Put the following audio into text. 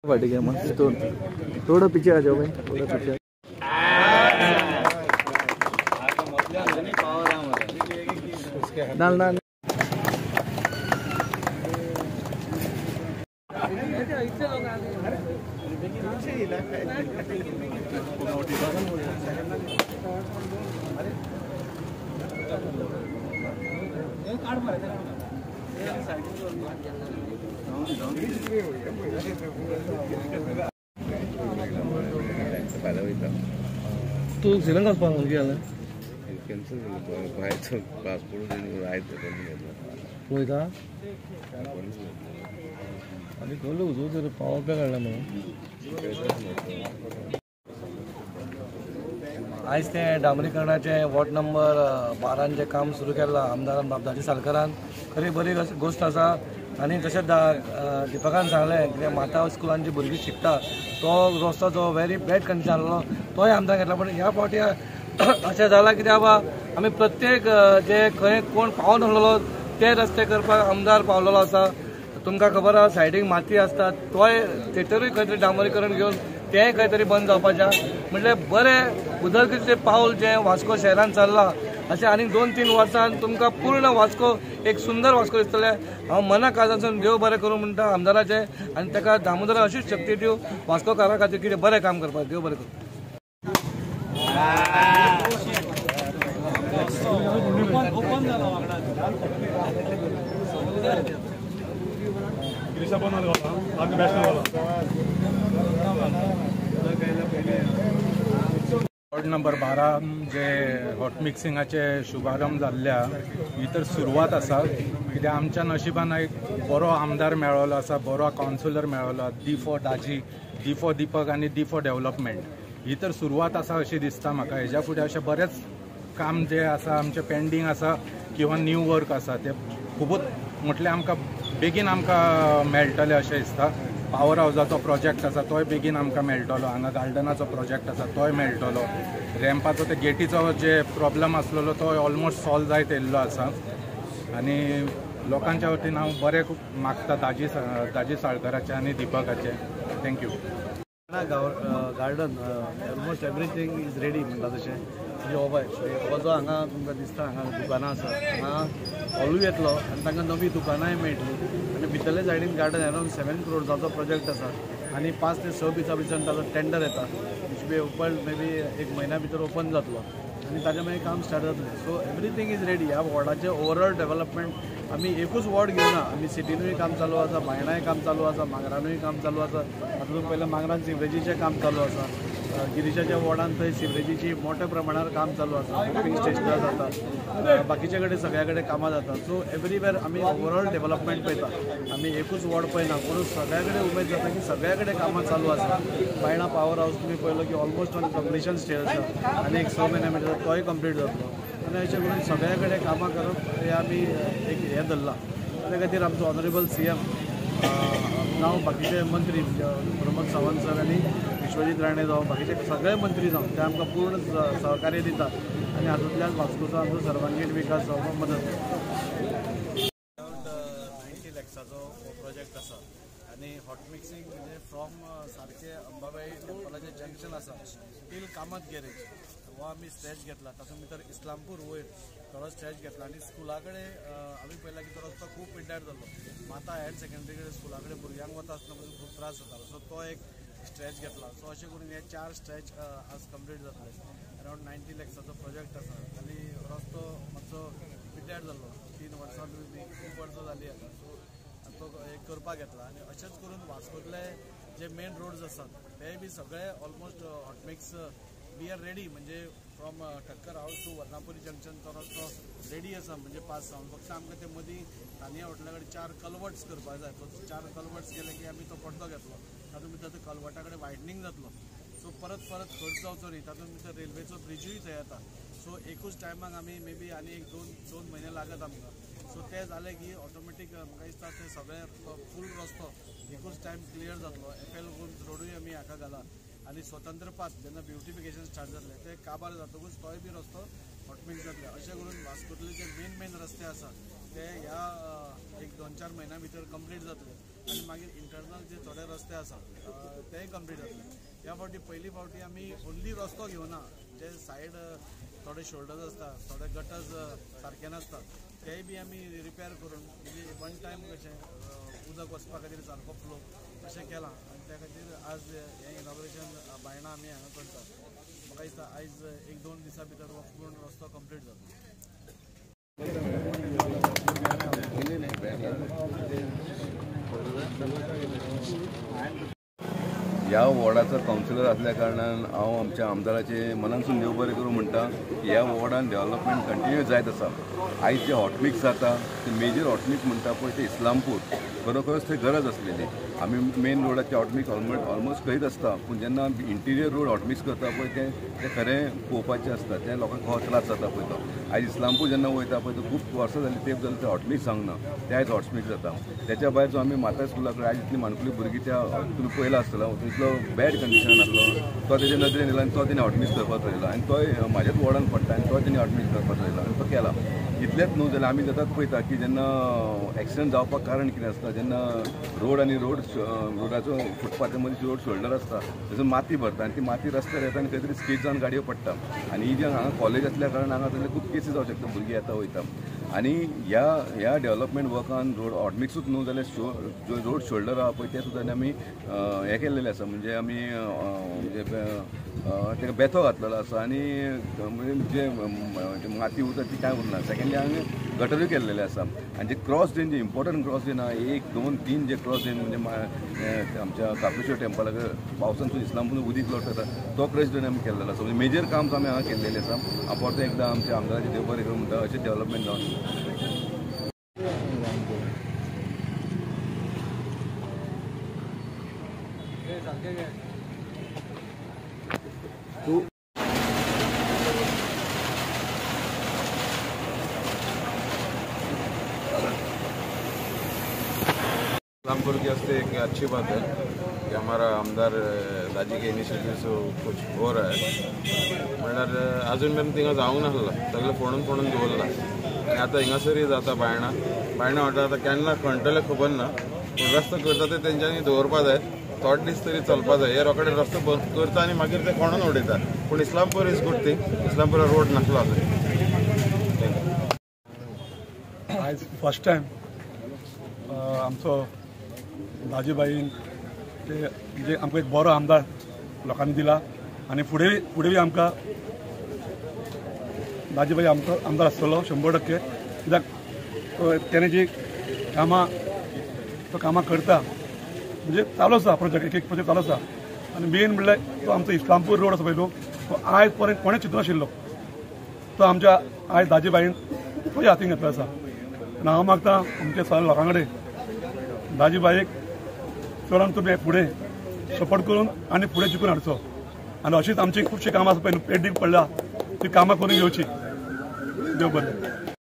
Party के मस्त तो थोड़ा पीछे आ जाओ भाई, थोड़ा पीछे। डाल डाल तू श्रीलंका पासून गेला कॅन्सल पाहायचं पासपोर्ट राहायचं पळयता आनी कळलं उजो तर पावोवपाक कळना म्हणून आयज ते डांबरीकरणाचे वॉर्ड नंबर 12 जे काम सुरू केलां आमदारान बाबदाजी सालकरान खरी बरी गोश्ट आसा। आनी तशेंच दिपकान सांगलें कित्याक माता स्कुलांत जी भुरगीं शिकता तो रस्तो जो व्हेरी बॅड कंडिशन आसलो तोय आमदार घेतला। पण ह्या फावटी अशें जालां की बाबा आमी प्रत्येक जे खंय कोण पावून आसलेलो ते रस्ते करपाक आमदार पावलेलो आसा। तुमकां खबर आसा सायडीक माती आसता तोय थेटरूय खंय तरी डांबरीकरण घेवन तेंय खंय तरी बंद जावपाचें म्हणजे बरें उदरगतीचें पावल जें वास्को शहरान चल्लां अशें आनी 2-3 वर्सां तुमकां पूर्ण वास्को एक सुंदर वास्को दिसतलें। हांव मना काळजांतसून देव बरें करूं म्हणटा आमदाराचें आनी ताका दामोदरान अशीच शक्ती दिवं वास्कोकारा खातीर कितें बरें काम करपाक। देव बरें करूं। वॉर्ड नंबर 12 जे हॉट मिक्सिंगाचे शुभारंभ जाल्ल्या ही तर सुरवात आसा कित्याक आमच्या नशिबान एक बरो आमदार मेळ्ळो आसा, बरो कावन्सिलर मेळ्ळो D for Daji, D for दीपक आनी डी फॉर डेव्हलपमेंट। ही तर सुरवात आसा अशी दिसता म्हाका। हेज्या फुडें अशें बरेंच काम जे आसा आमचें पेंडींग आसा किंवा न्यू वर्क आसा ते खूबच म्हटल्यार आमकां बेगीन आमकां मेळटलें अशें दिसता। पावर हावजाचो प्रोजेक्ट आसा तोय बेगीन आमकां मेळटलो, हांगा गार्डनाचो प्रोजेक्ट आसा तोय मेळटलो, रॅम्पाचो ते गेटीचो जे प्रॉब्लम आसलेलो तो ऑलमोस्ट सॉल्व जायत येयल्लो आसा। आनी लोकांच्या वतीन हांव बरें मागता दाजी साळकराचें आनी दिपकाचें। Thank you. Garden almost everything is ready म्हणटा तशें म्हणजे हो जो हांगा तुमकां दिसता हांगा दुकानां आसा हांगा हॉलूय येतलो आनी तांकां नवी दुकानांय मेळटलीं आनी भितरले सायडीन गार्डन अरावंड 7 करोडसाचो प्रोजेक्ट आसा आनी 5 ते 6 दिसां भितर ताचो टेंडर येता विच बी ओपन मे बी 1 म्हयन्या भितर ओपन जातलो आनी ताचे मागीर काम स्टार्ट जातलें। सो एवरीथींग इज रेडी। ह्या वॉर्डाचें ओवरऑल डेव्हलपमेंट आमी एकूच वॉर्ड घेवना, आमी सिटीनूय काम चालू आसा, बायणाय काम चालू आसा, मांगरानूय काम चालू आसा। तातूंत पयलें मांगरान सिवरेजीचें काम चालू आसा, गिरीशाच्या वॉर्डान थंय सिवरेजीची मोठ्या प्रमाणावर काम चालू आसा, पंपिंग स्टेशनां जाता, बाकीचे कडेन सगळ्या कडेन कामां जाता। सो एवरीवेर आमी ओवरऑल डेव्हलपमेंट पळयता। आमी एकूच वॉर्ड पळयना पूण सगळ्या कडेन उमेद जाता की सगळ्या कडेन कामां चालू आसा। बायणा पावर हावस तुमी पळयलो की ऑलमोस्ट ऑन कंप्लिशन स्टेज आसा आनी एक 6 म्हयने भितर तोय कंप्लीट जातलो आनी अशें करून सगळ्या कडेन कामां करप हें आमी एक हें धरलां। त्या खातीर आमचो ऑनरेबल CM जावं बाकीचे मंत्री प्रमोद सावंत सर आनी विश्वजीत राणे जावं बाकीचे सगळे मंत्री जावन ते आमकां पूर्ण सहकार्य दितात आनी हातूंतल्यान वास्कोचो आमचो सर्वांगीण विकास जावपाक मदत करता। अरावंड 90 लॅक्साचो हो प्रोजेक्ट आसा आनी हॉट मिक्सिंग म्हणजे फ्रॉम सारके अंबाबाई टेंपलाचें जंक्शन आसा टील कामत गॅरेज हो आमी स्ट्रेच घेतला। तातूंत भितर इस्लामपूर वयर थोडो स्ट्रेच घेतला आनी स्कुला कडेन आमी पळयला की तो रस्तो खूब पिड्ड्यार जाल्लो। माता हायर सेकंडरी कडेन स्कुला कडेन भुरग्यांक वता आसतना पासून खूब त्रास जातालो। सो तो एक स्ट्रेच घेतला। सो अशें करून हे 4 स्ट्रेच आज कंप्लीट जातले। अरावंड 90 लॅक्साचो प्रोजेक्ट आसा आनी रस्तो मातसो पिड्ड्यार जाल्लो 3 वर्सां खूब वर्सां जालीं आतां। सो तो एक करपाक घेतला आनी अशेंच करून वास्कोतले जे मेन रोड्स आसात ते बी सगळे almost hot mix we are ready. म्हणजे from Thakkar house to Varnapuri junction तो रस्तो रेडी आसा म्हणजे पास जावन फक्त आमकां ते मदीं तानिया हॉटेला कडेन 4 कल्वर्ट्स करपाक जाय। तो 4 कल्वर्ट्स केले की आमी तो पड्डो घेतलो। तातूंत भितर तो कल्वर्टा कडेन वायडनींग जातलो। सो परत खर्च जावचो न्ही। तातूंत भितर रेल्वेचो ब्रिजूय थंय येता। सो एकूच टायमाक आमी मे बी आनी एक 2 म्हयने लागत आमकां। सो ते जाले की ऑटोमॅटीक म्हाका दिसता ते सगळे फूल रस्तो एकूच टायम क्लियर जातलो। FL रोडूय आमी हाका घाला आनी स्वतंत्र पाथ जेन्ना ब्युटिफिकेशन स्टार्ट जातलें ते काबार जातकूच तोय बी रस्तो हॉटमिक्स जातले। अशें करून वास्कोतले जे मेन रस्ते आसा ते ह्या एक 2-4 म्हयन्या भितर कंप्लीट जातले। आनी मागीर इंटरनल जे थोडे रस्ते आसा तेय कंप्लीट जातले. ह्या फावटी पयली फावटी आमी ओन्ली रस्तो घेवना, जे सायड थोडे शोल्डर्स आसता, थोडे गटर्स सारके नासता, तेय बी आमी रिपेर करून म्हणजे वन टायम कशें उदक वचपा खातीर सारको फ्लो अशें केलां. आनी त्या खातीर आज हें इनॉग्रेशन बायणां आमी हांगा करता. म्हाका दिसता आयज 1-2 दिसां भितर हो पूर्ण रस्तो कंप्लीट जातलो. ह्या वॉर्डाचो कावन्सिलर असल्या कारणान हांव आमच्या आमदाराचे मनानसून देव बरें करूं म्हणटा की ह्या वॉर्डान डेव्हलपमेंट कंटिन्यू जायत आसा. आयज जे हॉटमिक्स जाता ते मेजर हॉटमिक्स म्हणटा पळय ते इस्लामपूर खरोखरच थंय गरज आसलेली. आमी मेन रोडाचे हॉटमिक्स ऑलमोस्ट करीत आसता, पूण जेन्ना इंटिरियर रोड हॉटमिक्स करता पळय ते खरें पळोवपाचें आसता. तें लोकांक हो त्रास जाता पळय तो. आयज इस्लामपूर जेन्ना वयता पळय तो खूब वर्सां जालीं तेंप जालें ते हॉटमिक्स सांगना, ते आयज हॉटमिक्स जाता. त्याच्या भायर जो आमी माता स्कुला कडेन आयज इतली माणकुली भुरगीं त्या तुमी पळयला आसतलो तितलो बॅड कंडिशन आसलो, तो तेजे नदरेन येयलो आनी तो तेणी हॉटमिक्स करपाक थरयलो आनी तोय म्हाज्याच वॉर्डान पडटा आनी तो तेणी हॉटमिक्स करपाक थरयलो आनी तो केला. इतलेंच न्हू जाल्यार आमी जातात पळयता की जेन्ना एक्सिडंट जावपाक कारण कितें आसता, जेन्ना रोड आनी रोडाचो फुटपाथ्या मदीं रोड शोल्डर आसता तातूंत माती भरता आनी ती माती रस्त्यार येता आनी खंय तरी स्कीड जावन गाडयो पडटा. आनी ही जे हांगा कॉलेज आसल्या कारणान हांगा जाल्यार खूब केसीस जावंक शकता, भुरगीं येता वयता. आनी ह्या डेव्हलपमेंट वर्कान रोड हॉटमिक्सूच न्हू जाल्यार जो रोड शोल्डर आहा पळय ते सुद्दां आमी हें केल्लेलें आसा, म्हणजे आमी ताका बेथो घातलेलो आसा आनी जे माती उरता ती कांय उरना. सेकेंडली हांगा गटरूय केल्लेले आसा आनी जे क्रॉस ड्रेन जे इम्पॉर्टंट क्रॉस ड्रेन आहा 1, 2, 3 जे क्रॉस ड्रेन म्हणजे आमच्या कापेश्वर टेम्पलाक पावसांतून इस्लामपूर उदीक लोट जाता तो क्रॉस ड्रेन आमी केल्लेलो आसा. म्हणजे मेजर काम आमी हांगा केल्लेलें आसा. हांव परत एकदां आमच्या आमदाराचे देव बरें करूं म्हणटा अशें डेव्हलपमेंट जावन. इस्लामपुर की वास्ते एक अच्छी बात है कि हमारा आमदार दाजी के इनिशिएटिव से कुछ हो रहा है. म्हणल्यार अजून मेरेन थिंगा जावंक नासला, सगळे फोडून दवरला आनी आतां हिंगासरूय जाता. बायणां वाठार आतां केन्ना खणटले खबर ना, पूण रस्तो करता ते तेंच्यांनी दवरपा जाय, थोडे दीस तरी चलपा जाय. हे रोखडे रस्तो बंद करता आनी मागीर ते खणून उडयता. पूण Islampur is good thing. Islampura road नासलो आसलो. आयज फर्स्ट टायम आमचो दाजीबाईन ते म्हणजे आमकां एक बरो आमदार लोकांनी दिला आनी फुडें आमकां दाजीबाई आमचो आमदार आसतलो 100%. कित्याक तेणे जी कामां करता म्हणजे चालू आसा प्रोजेक्ट, एक प्रोजेक्ट चालू आसा. आनी मेन म्हणल्यार तो आमचो इस्लामपूर रोड आसा पळय तो आयज पर्यंत कोणें चिंतूं नाशिल्लो, तो आमच्या आयज दाजीबाईन तो हातीन घेतलो आसा. आनी हांव मागता आमच्या सगळ्या लोकां कडेन दाजीबाईक चडांत तुमी फुडें सपोर्ट करून आनी फुडें जिखून हाडचो. आनी अशीच आमची खुबशीं कामां आसा पळय पेंडींग पडल्या ती कामां करून घेवची. देव बरें.